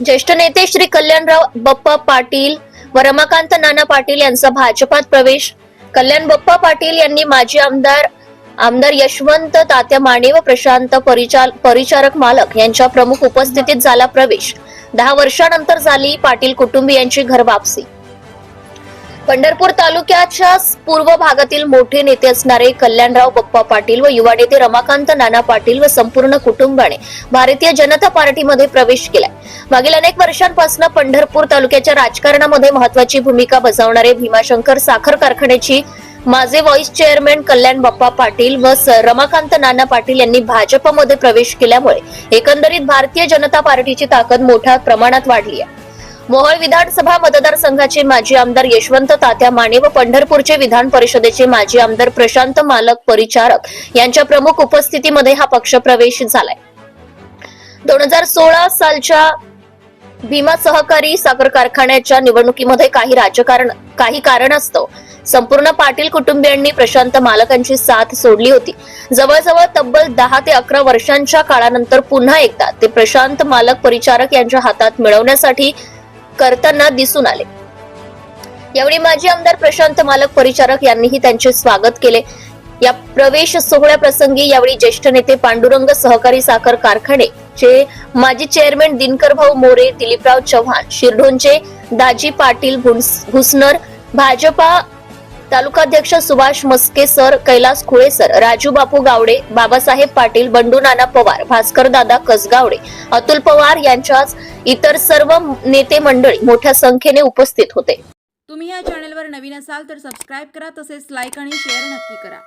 ज्येष्ठ नेते श्री कल्याणराव बप्पा पाटील व रमाकांत नाना पाटील यांचा भाजपात प्रवेश। कल्याण बप्पा पाटील यांनी माजी आमदार यशवंत तात्या माने व प्रशांत परिचारक मालक यांच्या प्रमुख उपस्थितीत झाला प्रवेश। 10 वर्षांनंतर झाली पाटील कुटुंबियांची घर वापसी। पंढरपूर तालुक्याच्या पूर्व भागातील मोठे नेते असणारे कल्याणराव बप्पा पाटील व युवा नेते रमाकांत नाना पाटील व संपूर्ण कुटुंबाने भारतीय जनता पार्टीमध्ये प्रवेश केलाय। मागील अनेक वर्षांपासून पंढरपूर तालुक्याच्या राजकारणामध्ये महत्त्वाची भूमिका बजावणारे भीमाशंकर साखर कारखान्याची माझे व्हाईस चेअरमॅन कल्याण बप्पा पाटील व रमाकांत नाना पाटील यांनी भाजपमध्ये प्रवेश केल्यामुळे एकंदरीत भारतीय जनता पार्टीची ताकद मोठ्या प्रमाणात वाढली आहे। मोहोळ विधानसभा मतदारसंघाचे माजी आमदार यशवंत तात्या माने व पंढरपूरचे विधान परिषदेचे माजी आमदार प्रशांत मालक परिचारक यांच्या प्रमुख उपस्थितीमध्ये हा पक्ष प्रवेश झालाय। 2016 सालच्या भीमा सहकारी साखर कारखान्याच्या निवडणुकीमध्ये काही कारणास्तव संपूर्ण पाटील कुटुंबियांनी प्रशांत मालकांची साथ सोडली होती। जवळजवळ तब्बल 10 ते 11 वर्षांच्या काळानंतर पुन्हा एकदा ते प्रशांत मालक परिचारक यांच्या हातात मिळवण्यासाठी करताना दिसून आले। यावेळी माजी आमदार प्रशांत मालक परिचारक यांनीही त्यांचे स्वागत केले। या प्रवेश सोहळ्याप्रसंगी यावेळी ज्येष्ठ नेते पांडुरंग सहकारी साखर कारखान्याचे माजी चेअरमॅन दिनकर भाऊ मोरे, दिलीपराव चव्हाण, शिरढोणचे दाजी पाटील भुसनर, भाजपा तालुकाध्यक्ष सुभाष मस्के सर, कैलास खुळे सर, राजू बापू गावडे, बाबासाहेब पाटील, बंडू नाना पवार, भास्कर दादा कसगावडे, अतुल पवार यांच्याच इतर सर्व नेते मंडळी मोठ्या संख्येने उपस्थित होते। तुम्ही या चॅनलवर नवीन असाल तर सबस्क्राइब करा, तसेच लाईक आणि शेअर नक्की करा।